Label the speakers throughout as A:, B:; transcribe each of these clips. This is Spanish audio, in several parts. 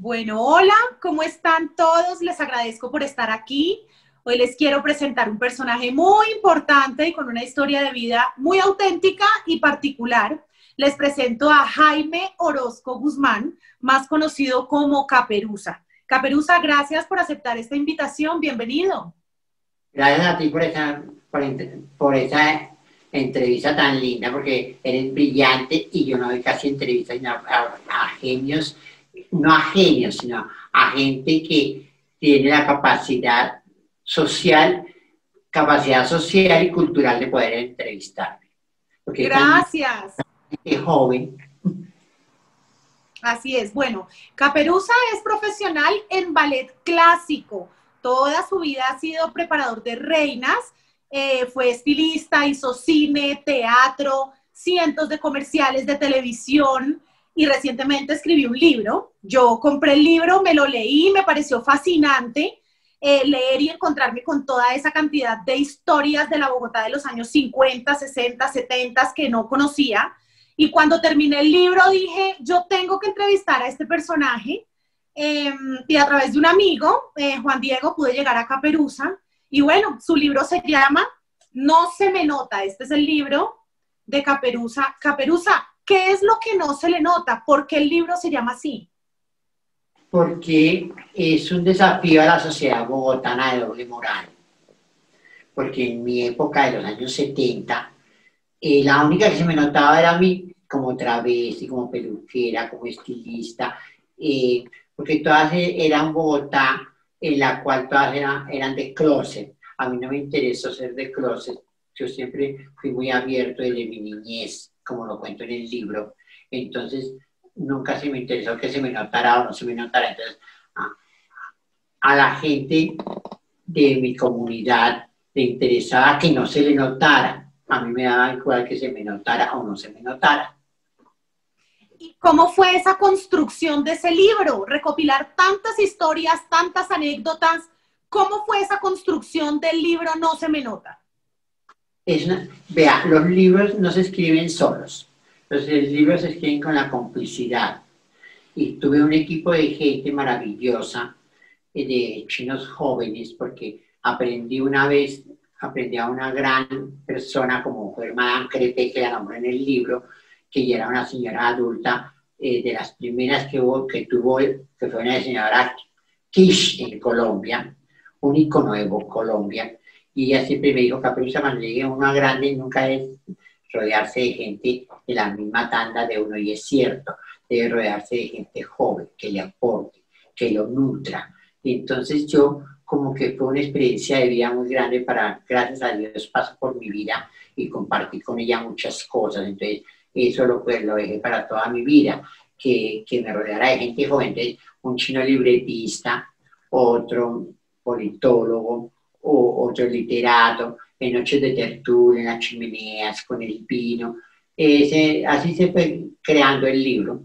A: Bueno, hola, ¿cómo están todos? Les agradezco por estar aquí. Hoy les quiero presentar un personaje muy importante y con una historia de vida muy auténtica y particular. Les presento a Jaime Orozco Guzmán, más conocido como Caperuza. Caperuza, gracias por aceptar esta invitación. Bienvenido.
B: Gracias a ti por esa entrevista tan linda, porque eres brillante y yo no doy casi entrevistas sino a genios, no a genios, sino a gente que tiene la capacidad social y cultural de poder entrevistarme. Porque
A: gracias.
B: Es joven.
A: Así es. Bueno, Caperuza es profesional en ballet clásico. Toda su vida ha sido preparador de reinas, fue estilista, hizo cine, teatro, cientos de comerciales de televisión y recientemente escribió un libro. Yo compré el libro, me lo leí, me pareció fascinante leer y encontrarme con toda esa cantidad de historias de la Bogotá de los años 50, 60, 70 que no conocía. Y cuando terminé el libro dije, yo tengo que entrevistar a este personaje. Y a través de un amigo, Juan Diego, pude llegar a Caperuza. Y bueno, su libro se llama No se me nota. Este es el libro de Caperuza. Caperuza, ¿qué es lo que no se le nota? ¿Por qué el libro se llama así?
B: Porque es un desafío a la sociedad bogotana de doble moral. Porque en mi época de los años 70, la única que se me notaba era a mí como travesti, como peluquera, como estilista, porque todas eran Bogotá, en la cual todas eran de closet. A mí no me interesó ser de closet. Yo siempre fui muy abierto desde mi niñez, como lo cuento en el libro. Entonces, nunca se me interesó que se me notara o no se me notara. Entonces, a la gente de mi comunidad le interesaba que no se le notara. A mí me daba igual que se me notara o no se me notara.
A: ¿Y cómo fue esa construcción de ese libro? Recopilar tantas historias, tantas anécdotas. ¿Cómo fue esa construcción del libro No se me nota?
B: Vea, los libros no se escriben solos. Los libros se escriben con la complicidad. Y tuve un equipo de gente maravillosa, de chinos jóvenes, porque aprendí a una gran persona como fue Madame Crepé, que la nombré en el libro, que ya era una señora adulta, de las primeras que tuvo, que fue una señora Kish en Colombia, un icono de Colombia, y ella siempre me dijo, Caperuza, cuando llegue uno a grande, nunca es rodearse de gente de la misma tanda de uno, y es cierto, debe rodearse de gente joven, que le aporte, que lo nutra. Y entonces yo, como que fue una experiencia de vida muy grande gracias a Dios, paso por mi vida y compartí con ella muchas cosas. Entonces, eso lo dejé para toda mi vida, que me rodeara de gente joven. Entonces, un chino libretista, otro politólogo, otro literato, en noches de tertulia, en las chimeneas, con el vino. Así se fue creando el libro.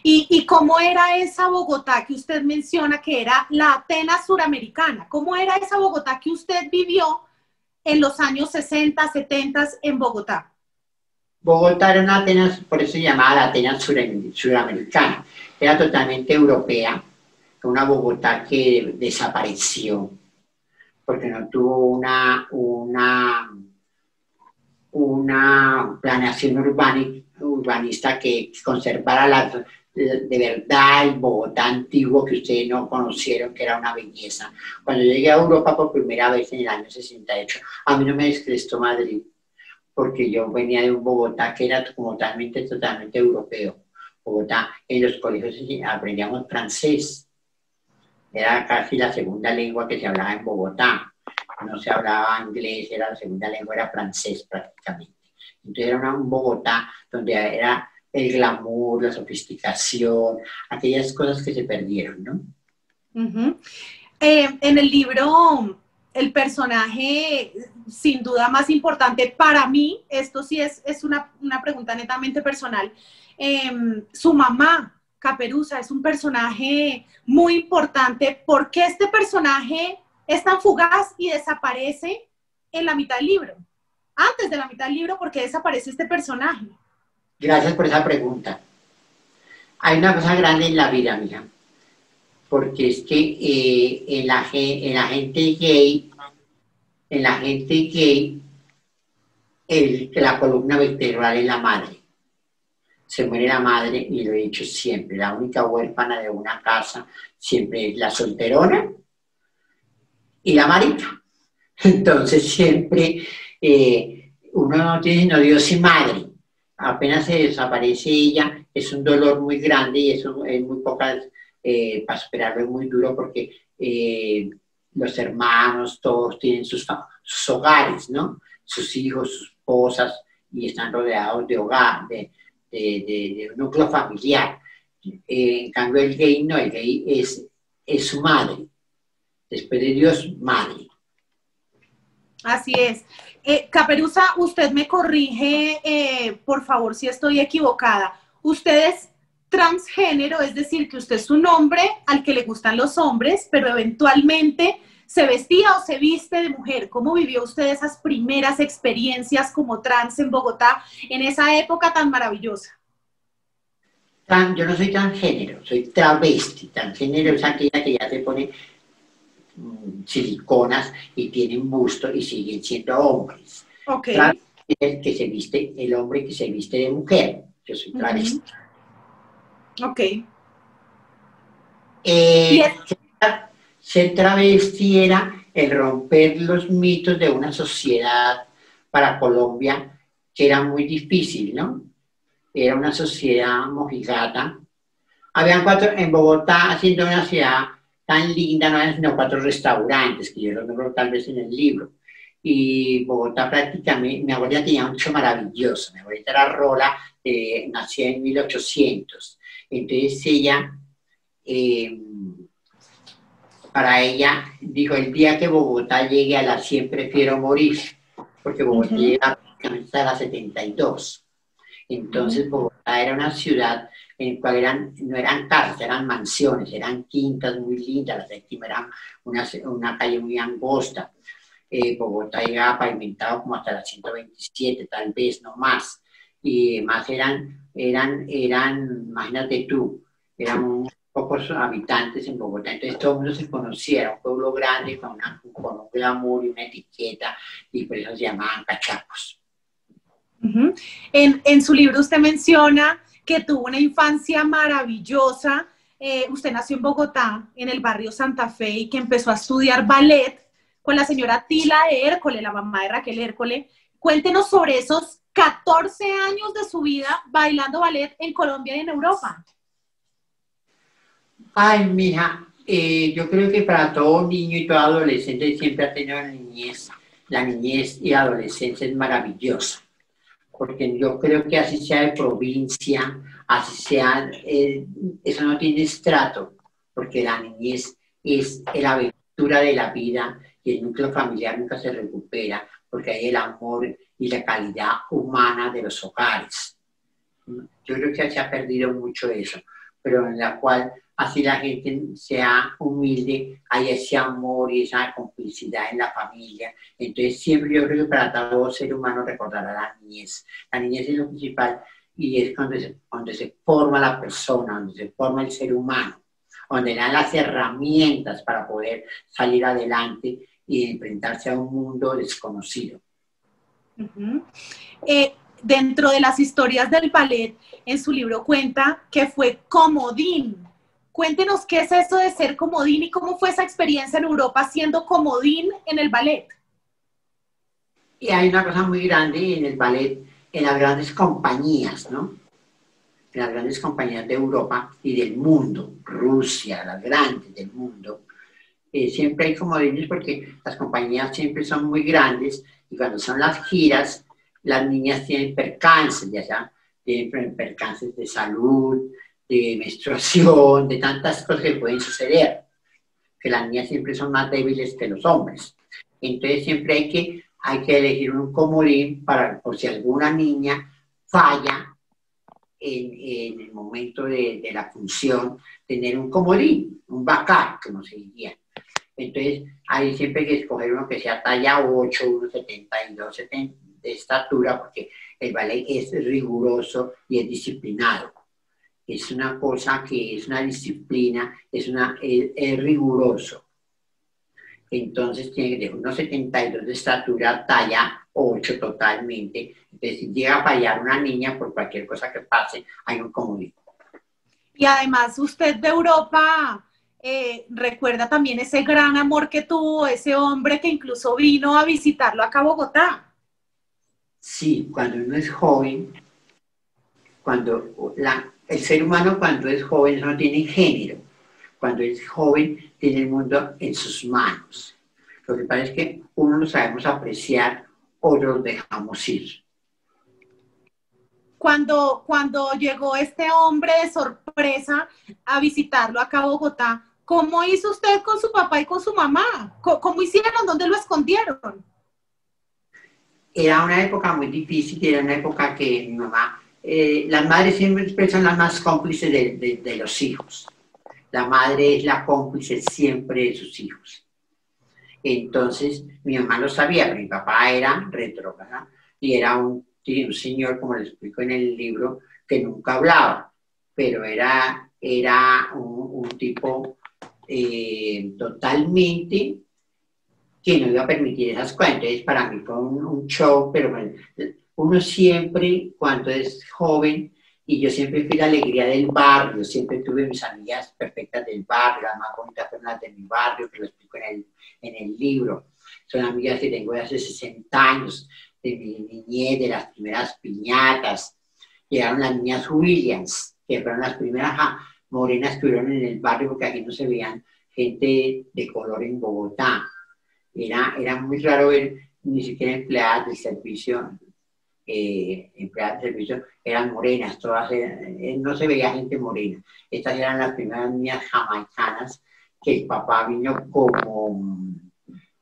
A: ¿Y cómo era esa Bogotá que usted menciona que era la Atenas suramericana? ¿Cómo era esa Bogotá que usted vivió en los años 60, 70 en Bogotá?
B: Bogotá era una Atenas, por eso se llamaba la Atenas suramericana. Era totalmente europea, una Bogotá que desapareció, porque no tuvo una planeación urbanista que conservara de verdad el Bogotá antiguo que ustedes no conocieron, que era una belleza. Cuando llegué a Europa por primera vez en el año 68, a mí no me descrestó Madrid, porque yo venía de un Bogotá que era como totalmente europeo. Bogotá, en los colegios aprendíamos francés. Era casi la segunda lengua que se hablaba en Bogotá. No se hablaba inglés, era la segunda lengua, era francés prácticamente. Entonces era un Bogotá donde era el glamour, la sofisticación, aquellas cosas que se perdieron, ¿no?
A: En el libro, el personaje sin duda más importante para mí, esto sí es una pregunta netamente personal, su mamá, Caperuza, es un personaje muy importante. ¿Por qué este personaje es tan fugaz y desaparece en la mitad del libro? Antes de la mitad del libro, ¿por qué desaparece este personaje?
B: Gracias por esa pregunta. Hay una cosa grande en la vida, mía, porque es que en la gente gay, la columna vertebral es la madre. Se muere la madre, y lo he dicho siempre, la única huérfana de una casa siempre es la solterona y la marica. Entonces siempre uno no tiene sino Dios y madre. Apenas se desaparece ella, es un dolor muy grande y eso es muy pocas, para superarlo es muy duro porque los hermanos todos tienen sus hogares, ¿no? Sus hijos, sus esposas, y están rodeados de hogar, de un núcleo familiar. En cambio el gay no, el gay es su madre, después de Dios, madre.
A: Así es. Caperuza, usted me corrige, por favor, si estoy equivocada. Usted es transgénero, es decir, que usted es un hombre al que le gustan los hombres, pero eventualmente se vestía o se viste de mujer. ¿Cómo vivió usted esas primeras experiencias como trans en Bogotá en esa época tan maravillosa?
B: Yo no soy transgénero, soy travesti. Transgénero es aquella que ya se pone siliconas y tienen busto y siguen siendo hombres.
A: Okay.
B: Travesti es el hombre que se viste de mujer. Yo soy travesti.
A: Ok.
B: Ser travesti era el romper los mitos de una sociedad para Colombia que era muy difícil, ¿no? Era una sociedad mojigata. Habían en Bogotá, siendo una ciudad tan linda, no había sino 4 restaurantes, que yo los nombro tal vez en el libro. Y Bogotá prácticamente, mi abuela tenía un show maravilloso. Mi abuelita era Rola, nacida en 1800. Entonces ella, para ella, dijo, el día que Bogotá llegue a las 100 prefiero morir, porque Bogotá llega prácticamente hasta las 72. Entonces Bogotá era una ciudad en la cual no eran casas, eran mansiones, eran quintas muy lindas. La séptima era una calle muy angosta. Bogotá llegaba pavimentado como hasta las 127, tal vez, no más. Y más eran, imagínate tú, eran muy pocos habitantes en Bogotá. Entonces todo el mundo se conocía, era un pueblo grande con un glamour y una etiqueta, y por eso se llamaban cachacos.
A: En su libro usted menciona que tuvo una infancia maravillosa. Usted nació en Bogotá, en el barrio Santa Fe, y que empezó a estudiar ballet con la señora Tila de Hércole, la mamá de Raquel Hércole. Cuéntenos sobre esos 14 años de su vida bailando ballet en Colombia y en Europa.
B: Ay, mija, yo creo que para todo niño y todo adolescente siempre ha tenido la niñez y la adolescencia es maravillosa. Porque yo creo que así sea de provincia, así sea, eso no tiene estrato, porque la niñez es la aventura de la vida y el núcleo familiar nunca se recupera, porque hay el amor y la calidad humana de los hogares. Yo creo que se ha perdido mucho eso, pero en la cual así la gente sea humilde, hay ese amor y esa complicidad en la familia. Entonces siempre yo creo que para todo ser humano recordará la niñez. La niñez es lo principal y es donde se forma la persona, donde se forma el ser humano, donde dan las herramientas para poder salir adelante y enfrentarse a un mundo desconocido.
A: Dentro de las historias del ballet, en su libro cuenta que fue comodín. Cuéntenos qué es eso de ser comodín y cómo fue esa experiencia en Europa siendo comodín en el ballet.
B: Y hay una cosa muy grande en el ballet, en las grandes compañías, ¿no? En las grandes compañías de Europa y del mundo, Rusia, las grandes del mundo, siempre hay comodines porque las compañías siempre son muy grandes y cuando son las giras, las niñas tienen percances, ya sea tienen percances de salud, de menstruación, de tantas cosas que pueden suceder, que las niñas siempre son más débiles que los hombres. Entonces siempre hay que elegir un comodín para, por si alguna niña falla en el momento de la función, tener un comodín, un backup, como se diría. Entonces, ahí siempre hay que escoger uno que sea talla 8, 1,72 de estatura, porque el ballet es riguroso y es disciplinado. Es una cosa que es una disciplina, es riguroso. Entonces tiene que tener 1,72 de estatura, talla 8 totalmente. Entonces, si llega a fallar una niña por cualquier cosa que pase, hay un comodín.
A: Y además usted de Europa recuerda también ese gran amor que tuvo ese hombre que incluso vino a visitarlo acá a Bogotá.
B: Sí, cuando uno es joven, el ser humano cuando es joven no tiene género. Cuando es joven tiene el mundo en sus manos. Lo que pasa es que uno lo sabemos apreciar, otros dejamos ir.
A: Cuando llegó este hombre de sorpresa a visitarlo acá a Bogotá, ¿cómo hizo usted con su papá y con su mamá? ¿Cómo hicieron? ¿Dónde lo escondieron?
B: Era una época muy difícil, era una época que mi mamá, las madres siempre son las más cómplices de los hijos. La madre es la cómplice siempre de sus hijos. Entonces, mi mamá lo sabía, pero mi papá era retrógrado y era un señor, como le explico en el libro, que nunca hablaba, pero era un tipo totalmente que no iba a permitir esas cosas. Entonces, para mí fue un show, pero bueno, uno siempre, cuando es joven, y yo siempre fui la alegría del barrio, siempre tuve mis amigas perfectas del barrio, las más bonitas fueron las de mi barrio, que lo explico en el libro. Son amigas que tengo de hace 60 años, de mi niñez, de las primeras piñatas. Llegaron las niñas Williams, que fueron las primeras morenas que hubieron en el barrio, porque aquí no se veían gente de color en Bogotá. Era muy raro ver ni siquiera empleadas del servicio, empleadas del servicio eran morenas, todas no se veía gente morena. Estas eran las primeras niñas jamaicanas que el papá vino como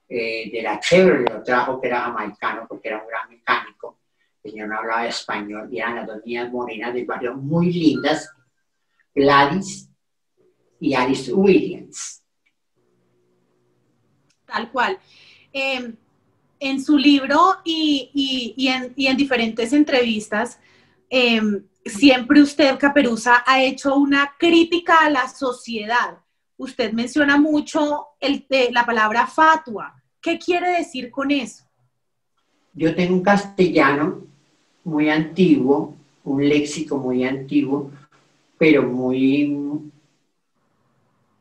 B: de la Chevrolet, lo trajo que era jamaicano porque era un gran mecánico. El señor no hablaba español y eran las dos niñas morenas del barrio muy lindas, Gladys y Alice Williams.
A: Tal cual. En su libro y en diferentes entrevistas, siempre usted, Caperuza, ha hecho una crítica a la sociedad. Usted menciona mucho la palabra fatua. ¿Qué quiere decir con eso?
B: Yo tengo un castellano muy antiguo, un léxico muy antiguo, pero muy...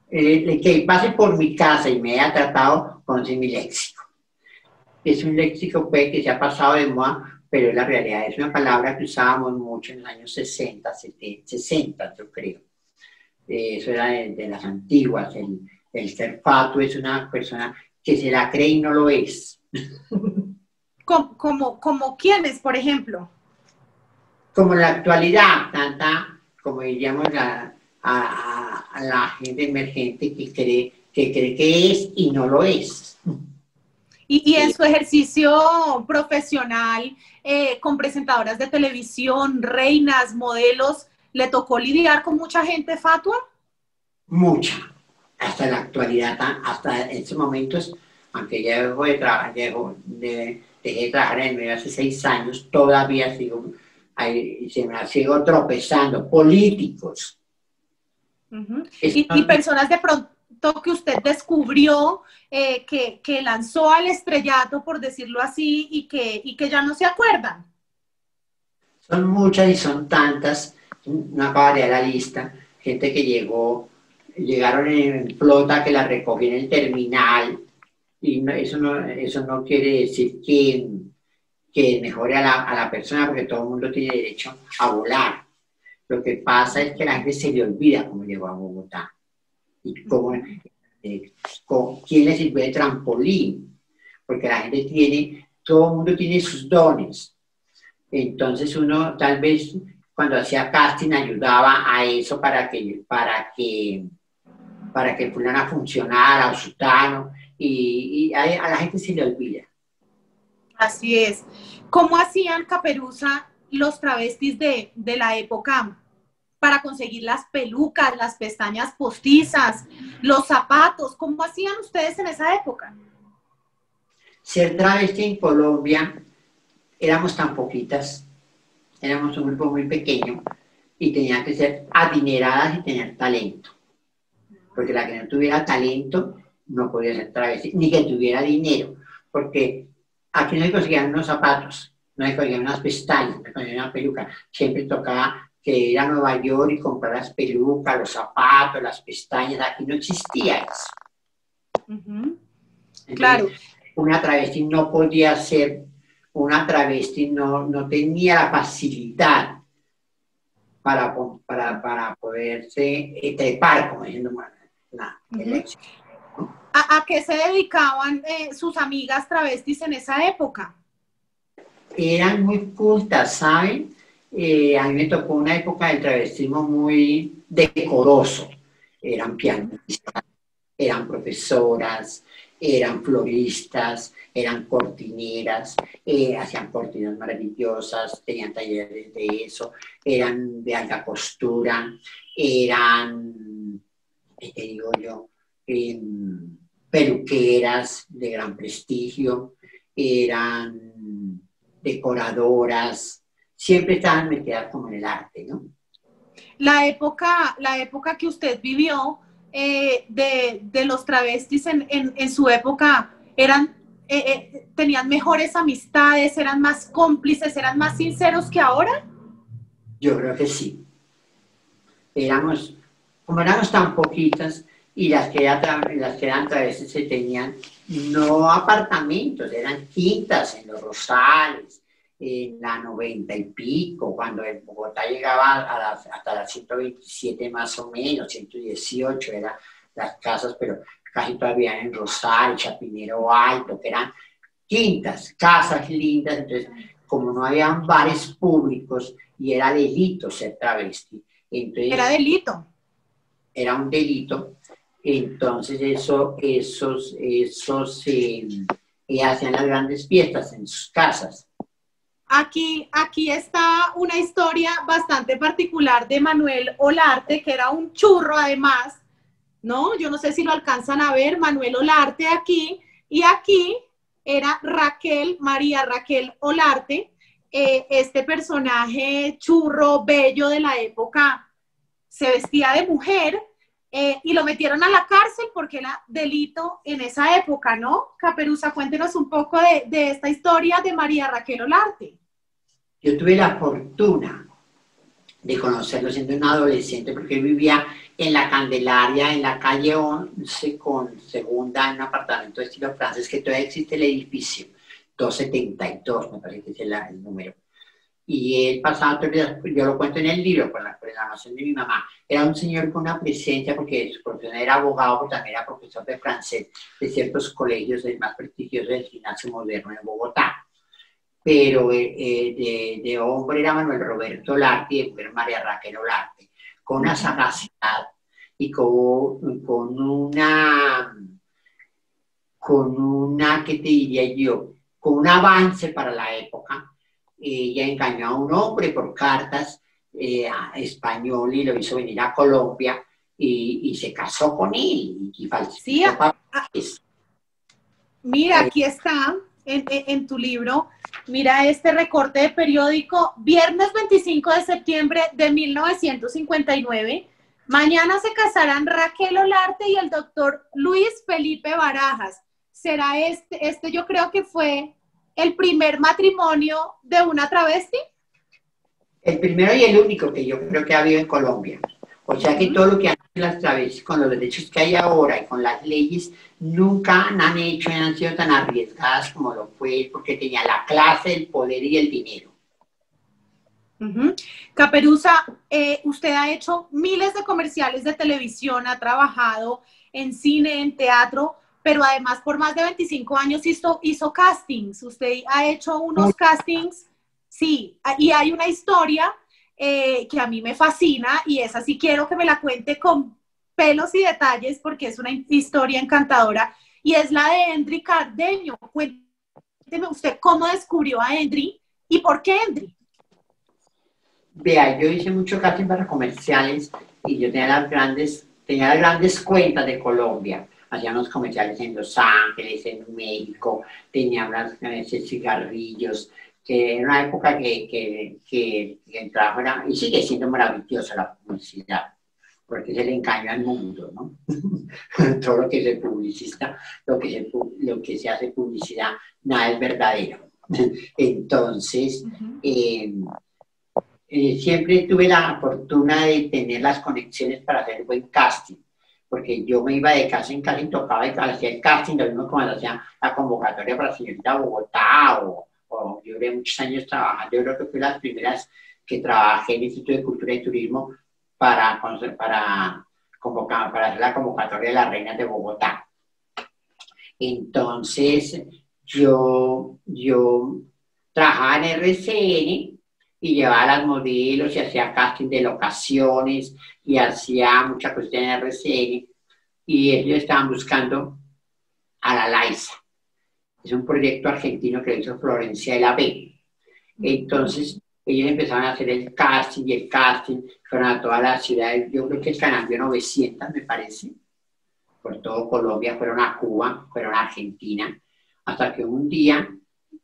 B: el que pase por mi casa y me haya tratado, conoce mi léxico. Es un léxico pues, que se ha pasado de moda, pero la realidad es una palabra que usábamos mucho en los años 60, 70, 60 yo creo. Eso era de las antiguas. El ser fatuo es una persona que se la cree y no lo es.
A: ¿Como quiénes, por ejemplo?
B: Como en la actualidad, como diríamos, a la gente emergente que cree que es y no lo es.
A: Y en su ejercicio profesional, con presentadoras de televisión, reinas, modelos, ¿le tocó lidiar con mucha gente fatua?
B: Mucha. Hasta la actualidad, hasta estos momentos, aunque ya dejo de trabajar, dejé de trabajar en el medio hace 6 años, todavía sigo tropezando. Políticos.
A: Y personas de pronto que usted descubrió, que lanzó al estrellato, por decirlo así, y que ya no se acuerdan.
B: Son muchas y son tantas, no acabaría la lista, gente que llegaron en flota, que la recogí en el terminal, y eso no quiere decir que mejore a la persona, porque todo el mundo tiene derecho a volar. Lo que pasa es que a la gente se le olvida cómo llegó a Bogotá. Y quién le sirvió de trampolín, porque la gente todo el mundo tiene sus dones. Entonces uno tal vez cuando hacía casting ayudaba a eso para que fulana funcionara, o sutano, y a la gente se le olvida.
A: Así es. ¿Cómo hacían, Caperuza, los travestis de la época para conseguir las pelucas, las pestañas postizas, los zapatos? ¿Cómo hacían ustedes en esa época?
B: Ser travesti en Colombia, éramos tan poquitas, éramos un grupo muy pequeño y tenían que ser adineradas y tener talento. Porque la que no tuviera talento no podía ser travesti, ni que tuviera dinero, porque aquí no se conseguían unos zapatos, no se conseguían unas pestañas, no se conseguían una peluca. Siempre tocaba que ir a Nueva York y comprar las pelucas, los zapatos, las pestañas. Aquí no existía eso. Entonces,
A: Claro.
B: una travesti no podía ser, una travesti no tenía la facilidad para poderse trepar, como diciendo,
A: ¿A qué se dedicaban sus amigas travestis en esa época?
B: Eran muy cultas, ¿saben? A mí me tocó una época del travestismo muy decoroso. Eran pianistas, eran profesoras, eran floristas, eran cortineras, hacían cortinas maravillosas, tenían talleres de eso, eran de alta costura, eran, ¿qué te digo yo? Peluqueras de gran prestigio, eran decoradoras, siempre estaban metidas como en el arte, ¿no?
A: La época que usted vivió de los travestis en su época, tenían mejores amistades, eran más cómplices, eran más sinceros que ahora.
B: Yo creo que sí. Como éramos tan poquitas, y las que eran travestis se tenían no apartamentos, eran quintas en Los Rosales, en la 90 y pico, cuando en Bogotá llegaba hasta las 127 más o menos, 118 eran las casas, pero casi todavía en Rosal, Chapinero Alto, que eran quintas, casas lindas. Entonces, como no había bares públicos y era delito ser travesti, entonces,
A: era delito.
B: Era un delito. Entonces hacían las grandes fiestas en sus casas.
A: Aquí está una historia bastante particular de Manuel Olarte, que era un churro además, ¿no? Yo no sé si lo alcanzan a ver, Manuel Olarte aquí, y aquí era María Raquel Olarte, este personaje churro, bello de la época, se vestía de mujer, y lo metieron a la cárcel porque era delito en esa época, ¿no? Caperuza, cuéntenos un poco de esta historia de María Raquel Olarte.
B: Yo tuve la fortuna de conocerlo siendo un adolescente, porque él vivía en la Candelaria, en la calle 11 con segunda, en un apartamento de estilo francés, que todavía existe el edificio, 272 me parece que es el número. Y él pasaba todo el día, yo lo cuento en el libro, por la programación de mi mamá, era un señor con una presencia, porque su profesión era abogado, pero también era profesor de francés de ciertos colegios más prestigiosos del Gimnasio Moderno en Bogotá. Pero de hombre era Manuel Roberto Olarte y de mujer María Raquel Olarte, con una sagacidad y con una, ¿qué te diría yo? Con un avance para la época. Ella engañó a un hombre por cartas español y lo hizo venir a Colombia y se casó con él y falsificó papeles.
A: Mira, aquí está en tu libro, mira este recorte de periódico, viernes 25 de septiembre de 1959, mañana se casarán Raquel Olarte y el doctor Luis Felipe Barajas. ¿Será este yo creo que fue el primer matrimonio de una travesti?
B: El primero y el único que yo creo que ha habido en Colombia. O sea que todo lo que han hecho las travestis con los derechos que hay ahora y con las leyes, nunca han hecho y han sido tan arriesgadas como lo fue, porque tenía la clase, el poder y el dinero.
A: Caperuza, usted ha hecho miles de comerciales de televisión, ha trabajado en cine, en teatro, pero además por más de 25 años hizo castings. Usted ha hecho unos castings, sí, y hay una historia que a mí me fascina, y esa sí quiero que me la cuente con pelos y detalles porque es una historia encantadora, y es la de Endri Cardeño. Cuénteme usted cómo descubrió a Endri y por qué Endri.
B: Vea, yo hice mucho casting para comerciales y yo tenía las grandes cuentas de Colombia. Hacíamos comerciales en Los Ángeles, en México, tenía unas cigarrillos, que era una época que el trabajo era, y sigue siendo maravillosa la publicidad, porque es el engaño al mundo, ¿no? Todo lo que se publicista, lo que se hace publicidad, nada es verdadero. Entonces, siempre tuve la fortuna de tener las conexiones para hacer buen casting, porque yo me iba de casa en casa y tocaba y hacía el casting, lo mismo cuando hacía la convocatoria para señorita Bogotá, o yo duré muchos años trabajando. Yo creo que fue las primeras que trabajé en el Instituto de Cultura y Turismo para hacer la convocatoria de las reinas de Bogotá. Entonces, yo trabajaba en RCN y llevaba a las modelos y hacía casting de locaciones y hacía mucha cuestión en RCN, y ellos estaban buscando a la Laisa. Es un proyecto argentino que lo hizo Florencia de la B. Entonces, ellos empezaron a hacer el casting y el casting, fueron a todas las ciudades. Yo creo que el canal dio 900, me parece, por todo Colombia, fueron a Cuba, fueron a Argentina, hasta que un día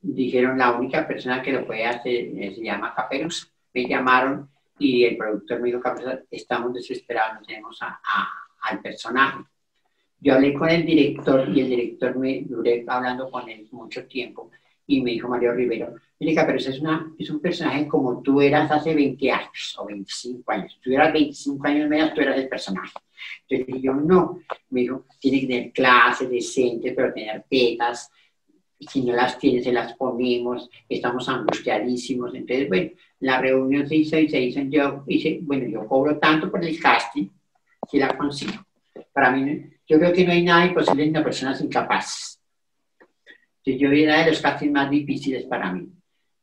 B: dijeron la única persona que lo puede hacer se llama Caperuza. Me llamaron y el productor me dijo: Caperuza, estamos desesperados, no tenemos al personaje. Yo hablé con el director y el director me duré hablando con él mucho tiempo y me dijo: Mario Rivero, mire, Caperuza es un personaje como tú eras hace 20 años o 25 años. Tú eras 25 años menos, tú eras el personaje. Entonces dije yo: no. Me dijo: tiene que tener clase, decente, pero tener tetas. Si no las tiene, se las ponemos, estamos angustiadísimos. Entonces, bueno, la reunión se hizo, yo cobro tanto por el casting, si la consigo. Para mí, yo creo que no hay nada imposible en las personas incapaces. Entonces, yo era de los castings más difíciles para mí.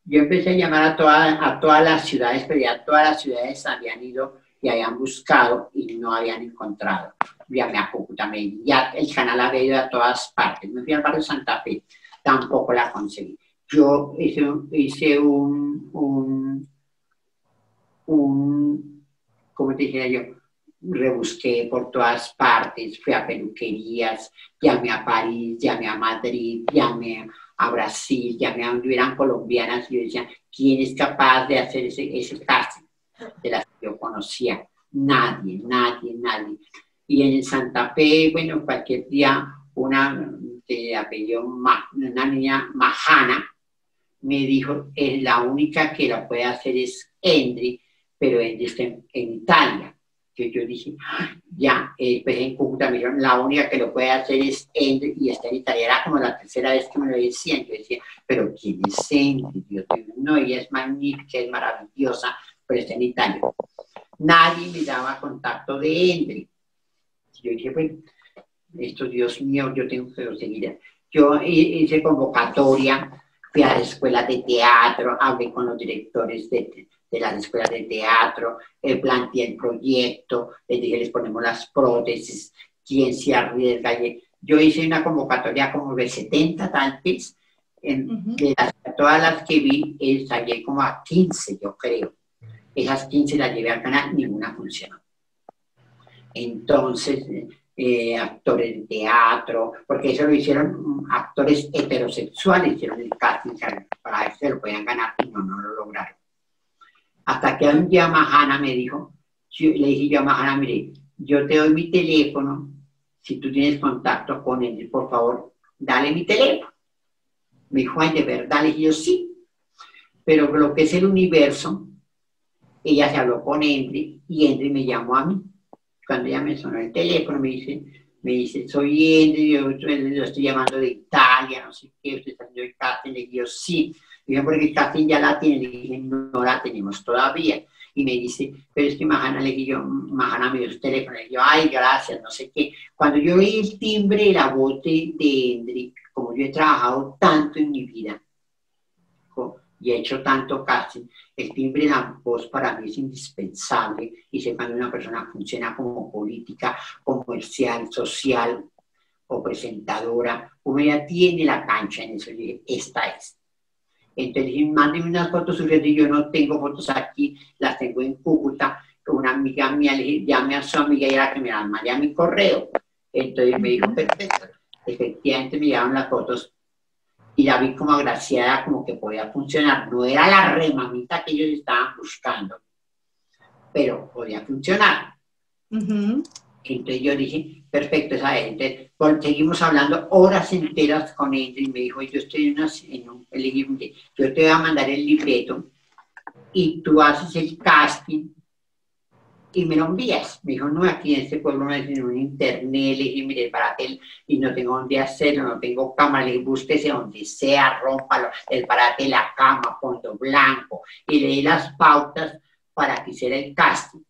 B: Yo empecé a llamar a todas las ciudades, pero ya todas las ciudades habían ido y habían buscado y no habían encontrado. Llamé a Cúcuta, ya el canal había ido a todas partes. Me fui al barrio Santa Fe, tampoco la conseguí. Yo hice ¿cómo te dijera yo? Rebusqué por todas partes, fui a peluquerías, llamé a París, llamé a Madrid, llamé a Brasil, llamé a donde hubieran colombianas, y yo decía: ¿quién es capaz de hacer ese casting? De las que yo conocía, nadie. Y en Santa Fe, bueno, cualquier día, una de apellido, una niña Majana, me dijo: la única que la puede hacer es Endri, pero Endri está en Italia. Que yo dije: ya, pues en Cúcuta me dijeron: la única que lo puede hacer es Endri y está en Italia. Era como la tercera vez que me lo decían. Yo decía: pero ¿quién es Endri? Dios mío, no, ella es magnífica, es maravillosa, pero está en Italia. Nadie me daba contacto de Endri. Yo dije: bueno, esto, Dios mío, yo tengo que seguir. Yo hice convocatoria, fui a las escuelas de teatro, hablé con los directores de las escuelas de teatro, planteé el proyecto, les dije: les ponemos las prótesis, quién se arriesga. Yo hice una convocatoria como de 70 tal vez, de todas las que vi, salí como a 15, yo creo. Esas 15 las llevé al canal, ninguna funcionó. Entonces, actores de teatro, porque eso lo hicieron actores heterosexuales, hicieron el casting para ver si se lo podían ganar, y no lo lograron. Hasta que un día Majana me dijo, le dije yo a Majana: mire, yo te doy mi teléfono, si tú tienes contacto con él, por favor, dale mi teléfono. Me dijo: ay, ¿de verdad? Le dije yo: sí. Pero lo que es el universo, ella se habló con Endri y Endri me llamó a mí. Cuando ella me sonó el teléfono, me dice: soy Endri, yo estoy llamando de Italia, no sé qué, usted está haciendo el casting. Le dije yo: sí. Dije: porque el casting ya la tiene. Le dije: no la tenemos todavía. Y me dice: pero es que Majana, le dije yo, Majana me dio su teléfono. Le dije yo: ay, gracias, no sé qué. Cuando yo oí el timbre, la voz de Endri, como yo he trabajado tanto en mi vida, y he hecho tanto casting, el timbre de la voz para mí es indispensable y sé cuando una persona funciona como política, comercial, social o presentadora, uno ya tiene la cancha en eso, y dije, esta es. Entonces dije, mándenme unas fotos suyas y yo no tengo fotos aquí, las tengo en Cúcuta, una amiga mía le dije, llame a su amiga y era que me las mandé a mi correo. Entonces me dijo, perfecto, efectivamente me llegaron las fotos y la vi como agraciada, como que podía funcionar. No era la remamita que ellos estaban buscando, pero podía funcionar. Entonces yo dije, perfecto, esa gente. Seguimos hablando horas enteras con ella y me dijo, yo estoy en un peligro, yo te voy a mandar el libreto y tú haces el casting y me lo envías. Me dijo, no, aquí en este pueblo no hay un internet. Le dije, mire, parate y no tengo dónde hacerlo, no tengo cámara. Le dije, búsquese donde sea, rómpalo, el parate la cama, fondo blanco. Y le di las pautas para que hiciera el casting.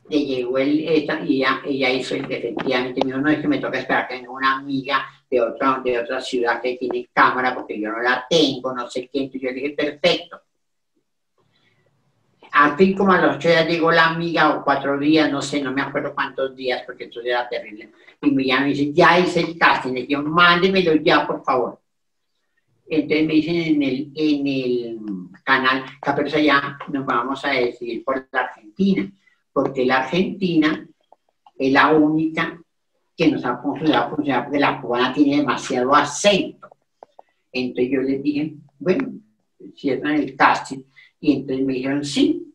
B: Le llegó y ella hizo efectivamente. Me dijo, no, es que me toca esperar que venga una amiga de otra ciudad que tiene cámara porque yo no la tengo, no sé qué. Entonces yo le dije, perfecto. Al fin, como a los 8 días llegó la amiga, o 4 días, no sé, no me acuerdo cuántos días, porque entonces era terrible. Y me llama y me dice, ya hice el casting. Le digo, mándemelo ya, por favor. Entonces me dicen en el canal, Caperuza, ya nos vamos a decidir por la Argentina, porque la Argentina es la única que nos ha funcionado, porque la cubana tiene demasiado acento. Entonces yo les dije, bueno, cierran el casting. Y entonces me dijeron, sí.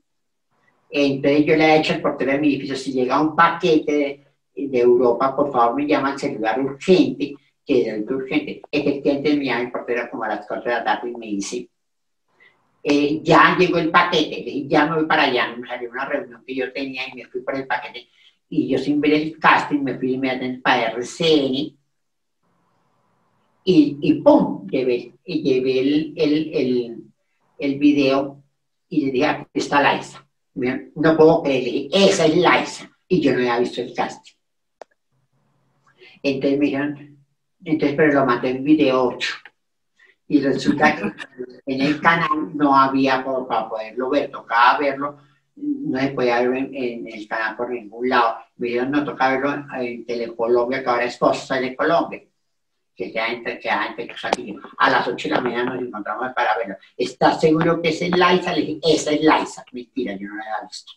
B: Entonces yo le he hecho al portero de mi edificio, si llega un paquete de Europa, por favor me llama al celular urgente, que es urgente. Efectivamente me llama el portero como a las 4 de la tarde y me dice, ya llegó el paquete, le dije, ya me voy para allá, me salió una reunión que yo tenía y me fui por el paquete. Y yo sin ver el casting me fui inmediatamente para RCN y ¡pum! Llevé el video y le dije, aquí está Laisa. No puedo creerle, esa es Laisa. Y yo no había visto el casting. Entonces me dijeron, pero lo mandé en video 8. Y resulta que en el canal no había para poderlo ver, tocaba verlo, no se podía verlo en el canal por ningún lado. Me dijeron, no, toca verlo en Telecolombia, que ahora es Costa de Colombia, que queda entre aquí. A las 8 de la mañana nos encontramos para verlo. ¿Estás seguro que esa es Laisa? Le dije, esa es Laisa. Mentira, yo no la había visto.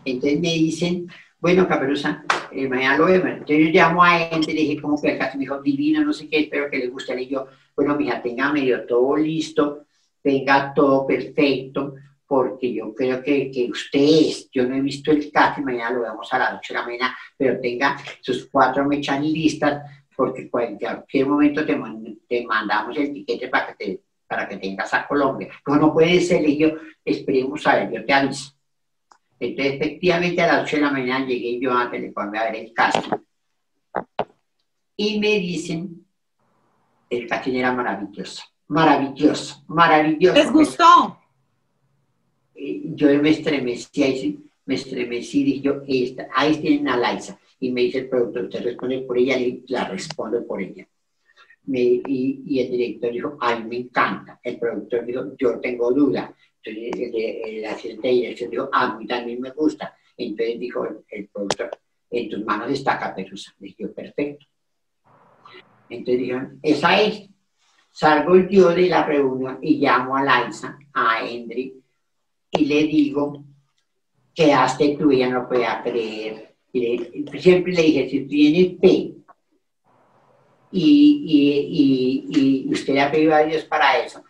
B: Entonces me dicen, bueno, Caperuza, mañana lo vemos. Entonces yo llamo a él, le dije, ¿cómo que el casting? Me dijo, divino, no sé qué, espero que le guste. Le digo, bueno, mija, tenga medio todo listo, tenga todo perfecto, porque yo creo que usted es. Yo no he visto el casting, mañana lo vemos a las 8 de la mañana, pero tenga sus 4 mechas listas, porque en cualquier momento te mandamos el tiquete para que tengas a Colombia. No puede ser, le digo, esperemos a ver, yo te aviso. Entonces, efectivamente, a las 8 de la mañana llegué yo a Telecolombia a ver el casting. Y me dicen, el casting era maravilloso, maravilloso, maravilloso.
A: ¿Les gustó?
B: Yo me estremecí, dije yo, ahí tienen a Laisa. Y me dice el productor, ¿usted responde por ella? Y la respondo por ella. Y el director dijo, a mí me encanta. El productor dijo, yo tengo duda. Entonces el asistente de dirección dijo, a mí también me gusta. Entonces dijo el productor, en tus manos está Caperuza. Dije yo, perfecto. Entonces dijeron, esa es. Salgo yo de la reunión y llamo a Laisa, a Hendrik, y le digo, quedaste tú, ella no podía creer. Siempre le dije, si tienes fe y usted le ha pedido a Dios para eso,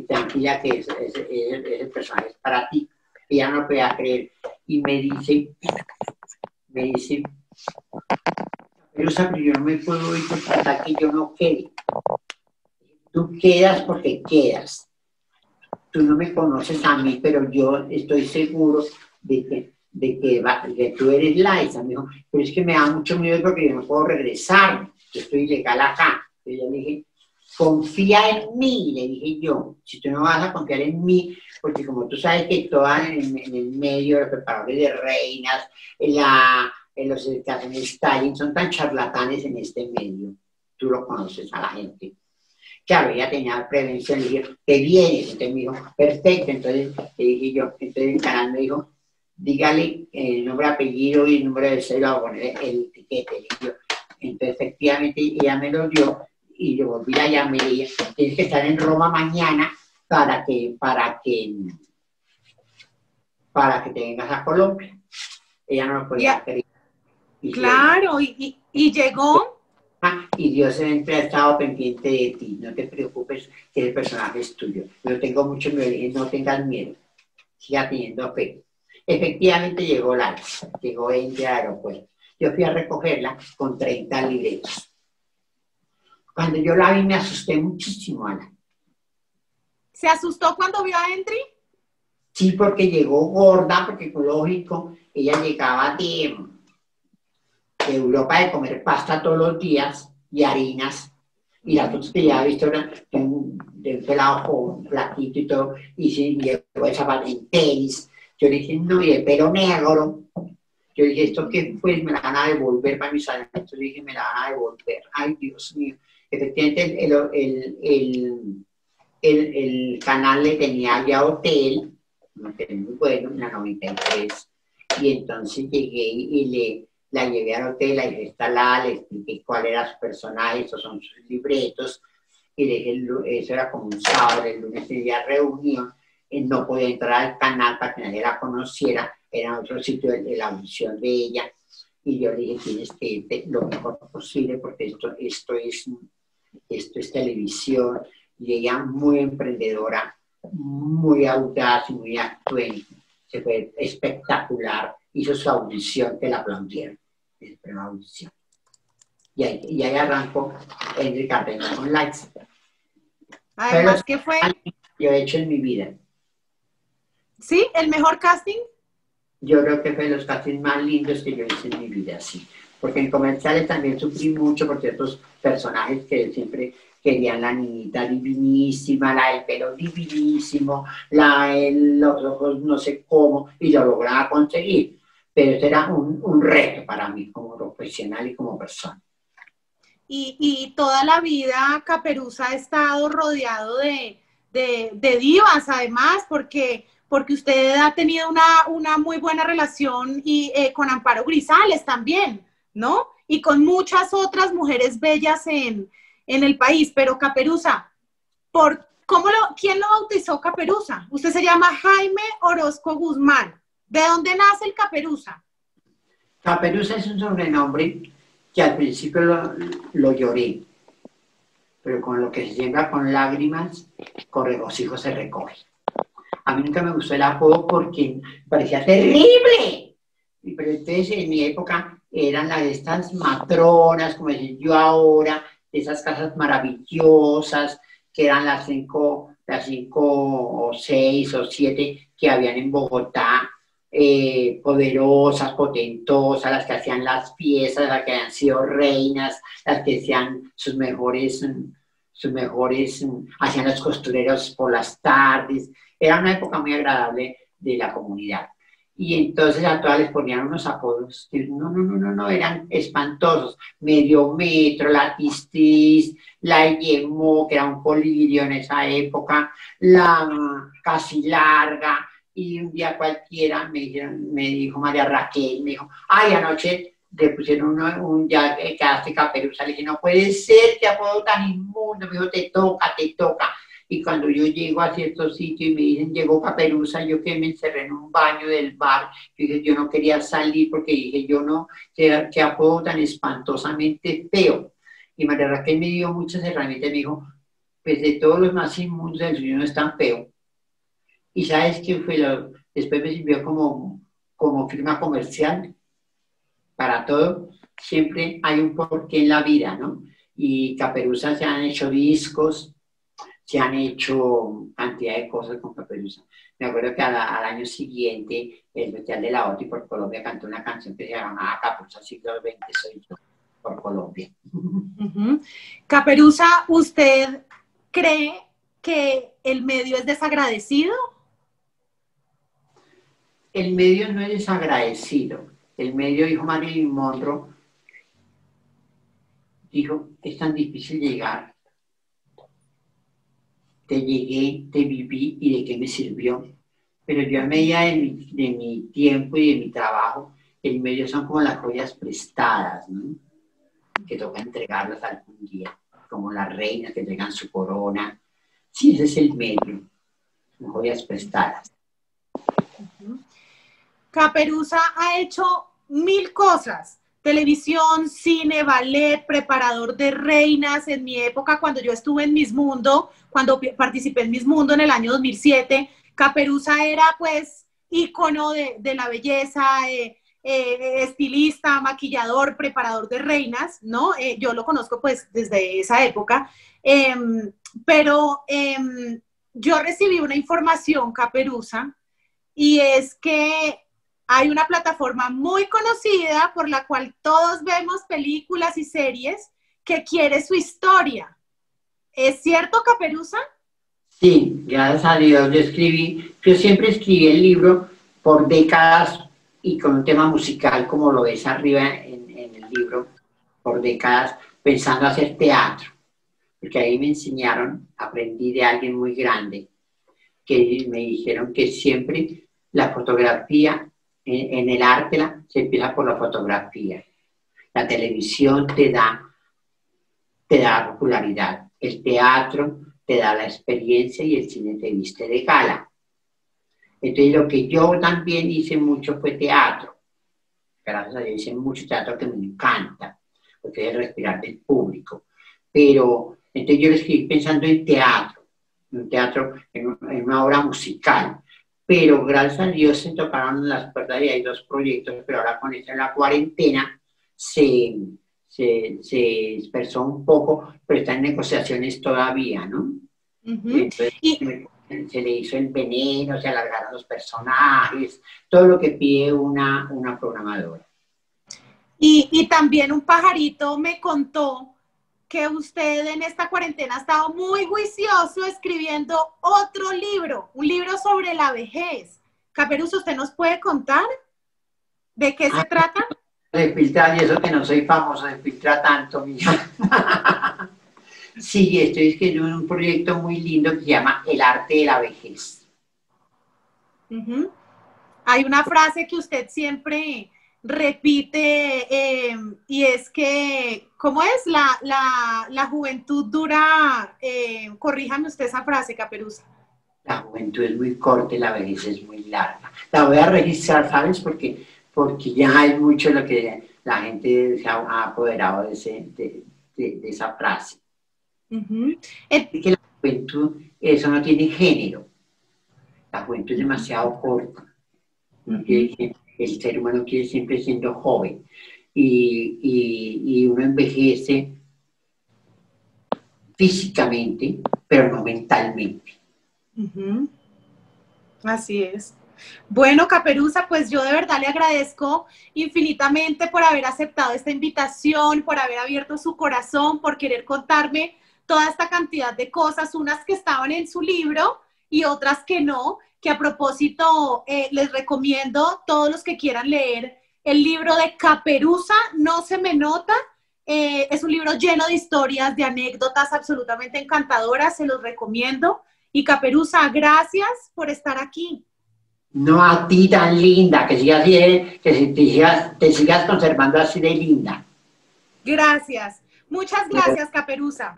B: tranquila que ese personaje es para ti. Ella no podía creer. Y me dice, pero yo no me puedo ir hasta que yo no quede. Tú quedas porque quedas. Tú no me conoces a mí, pero yo estoy seguro de que tú eres Laisa. Me dijo, pero es que me da mucho miedo porque yo no puedo regresar. Yo estoy ilegal acá. Entonces yo le dije, confía en mí, le dije yo. Si tú no vas a confiar en mí, porque como tú sabes que todas en el medio, los preparadores de reinas, los que hacen styling, son tan charlatanes en este medio. Tú lo conoces a la gente. Claro, ella tenía prevención, le dije, ¿te vienes? Entonces me dijo, perfecto. Entonces le dije yo, entonces el canal me dijo, dígale el nombre, apellido y el número de cédula, voy a poner el etiquete. Le dije yo. Entonces efectivamente ella me lo dio y le volví a llamar y le dije, tienes que estar en Roma mañana para que te vengas a Colombia. Ella no lo podía creer.
A: Claro, y llegó.
B: Y Dios siempre ha estado pendiente de ti, no te preocupes que el personaje es tuyo. Yo tengo mucho miedo, y no tengas miedo, siga teniendo fe. Efectivamente llegó llegó ella al aeropuerto. Yo fui a recogerla con 30 libretos. Cuando yo la vi me asusté muchísimo, Ana.
A: ¿Se asustó cuando vio a Entry?
B: Sí, porque llegó gorda, porque lógico, ella llegaba de Europa de comer pasta todos los días y harinas, y las fotos que ya he visto eran de un pelado con flaquito y todo, y sí, llegó esa zapato en tenis. Yo le dije, no, y el pelo negro. Yo dije, ¿esto qué fue? Me la van a devolver para mis alimentos. Yo dije, me la van a devolver. Ay, Dios mío. Efectivamente, el canal le tenía ya hotel, un hotel muy bueno, en la 93, y entonces llegué y la llevé al hotel, la instalada, le expliqué cuál era su personaje, estos son sus libretos, y le dije, eso era como un sábado, el lunes tenía reunión, no podía entrar al canal para que nadie la conociera, era otro sitio de la audición de ella, y yo le dije, tienes que irte lo mejor posible, porque esto es televisión, y ella muy emprendedora, muy audaz y muy actuante, se fue espectacular, hizo su audición, que la aplaudieron, es primera audición. Y ahí arrancó Enrique Cardenas con Likes.
A: Además, ¿qué fue?
B: Yo he hecho en mi vida.
A: ¿Sí? ¿El mejor casting?
B: Yo creo que fue de los castings más lindos que yo hice en mi vida, sí. Porque en comerciales también sufrí mucho por ciertos personajes que siempre querían la niñita divinísima, la del pelo divinísimo, los ojos no sé cómo, y lo lograba conseguir. Pero eso era un reto para mí como profesional y como persona.
A: Y toda la vida Caperuza ha estado rodeado de divas, además, porque usted ha tenido una muy buena relación con Amparo Grisales también, ¿no? Y con muchas otras mujeres bellas en el país. Pero Caperuza, ¿quién lo bautizó Caperuza? Usted se llama Jaime Orozco Guzmán. ¿De dónde nace el Caperuza?
B: Caperuza es un sobrenombre que al principio lo lloré, pero con lo que se siembra con lágrimas, con regocijo se recoge. A mí nunca me gustó el apodo porque parecía terrible. Pero entonces en mi época eran las de estas matronas, como decir yo ahora, de esas casas maravillosas, que eran las cinco o seis o siete que habían en Bogotá, poderosas, potentosas, las que hacían las fiestas, las que habían sido reinas, las que hacían hacían los costureros por las tardes. Era una época muy agradable de la comunidad. Y entonces a todas les ponían unos apodos que no, eran espantosos. Medio metro, la Tistis, la Yemo, que era un colirio en esa época, la Casi Larga, y un día cualquiera me dijo María Raquel, me dijo, ay, anoche le pusieron ya quedaste Caperuza. Le dije, no puede ser, qué apodo tan inmundo. Me dijo, te toca. Y cuando yo llego a cierto sitio y me dicen, llegó Caperuza, yo que me encerré en un baño del bar, yo dije, yo no quería salir porque dije, yo no, qué apodo tan espantosamente feo. Y María Raquel me dio muchas herramientas, me dijo, pues de todos los más inmundos, el suyo no es tan feo. Y ¿sabes qué fue? Después me sirvió como firma comercial para todo. Siempre hay un porqué en la vida, ¿no? Y Caperuza se han hecho discos, se han hecho cantidad de cosas con Caperuza. Me acuerdo que al año siguiente el Festival de la OTI por Colombia cantó una canción que se llamaba Caperuza siglo XX soy yo, por Colombia.
A: Caperuza, ¿usted cree que el medio es desagradecido?
B: El medio no es desagradecido. El medio, dijo Marilyn Monroe, dijo, es tan difícil llegar te llegué, te viví y de qué me sirvió. Pero yo a medida de mi tiempo y de mi trabajo, el medio son como las joyas prestadas, ¿no? Que toca entregarlas algún día, como las reinas que entregan su corona. Sí, ese es el medio, son joyas prestadas.
A: Caperuza ha hecho 1000 cosas: televisión, cine, ballet, preparador de reinas. En mi época, cuando yo estuve en Miss Mundo, cuando participé en Miss Mundo en el año 2007, Caperuza era pues ícono de la belleza, estilista, maquillador, preparador de reinas, ¿no? Yo lo conozco pues desde esa época, pero yo recibí una información, Caperuza, y es que hay una plataforma muy conocida por la cual todos vemos películas y series que quiere su historia. ¿Es cierto, Caperuza?
B: Sí, gracias a Dios yo siempre escribí el libro por décadas y con un tema musical como lo ves arriba en el libro, por décadas pensando hacer teatro, porque ahí me enseñaron, aprendí de alguien muy grande, que me dijeron que siempre la fotografía, en el arte se empieza por la fotografía. La televisión te da popularidad, el teatro te da la experiencia y el cine te viste de gala. Entonces lo que yo también hice mucho fue teatro. Gracias a Dios hice mucho teatro que me encanta, porque es el respirar del público. Pero entonces yo lo escribí pensando en teatro, en una obra musical. Pero gracias a Dios se tocaron las puertas y hay 2 proyectos, pero ahora con esta la cuarentena se dispersó un poco, pero está en negociaciones todavía, ¿no? Entonces, se le hizo el veneno, se alargaron los personajes, todo lo que pide una programadora.
A: Y también un pajarito me contó que usted en esta cuarentena ha estado muy juicioso escribiendo otro libro, un libro sobre la vejez. Caperuza, ¿usted nos puede contar de qué se trata?
B: De filtrar, y eso que no soy famoso de filtrar tanto, mija. Sí, estoy escribiendo un proyecto muy lindo que se llama El arte de la vejez.
A: Hay una frase que usted siempre repite y es que, ¿cómo es? La juventud dura, corríjame usted esa frase, Caperuza.
B: La juventud es muy corta y la vejez es muy larga. La voy a registrar, ¿sabes? Porque ya hay mucho lo que la gente se ha apoderado de esa frase. Es que la juventud, eso no tiene género. La juventud es demasiado corta. El ser humano quiere siempre siendo joven. Y uno envejece físicamente, pero no mentalmente.
A: Así es. Bueno, Caperuza, pues yo de verdad le agradezco infinitamente por haber aceptado esta invitación, por haber abierto su corazón, por querer contarme toda esta cantidad de cosas, unas que estaban en su libro y otras que no, que a propósito les recomiendo todos los que quieran leer el libro de Caperuza, No se me nota. Es un libro lleno de historias, de anécdotas absolutamente encantadoras, se los recomiendo. Y Caperuza, gracias por estar aquí.
B: No a ti tan linda, que sigas así, te sigas conservando así de linda.
A: Gracias. Muchas gracias, Caperuza.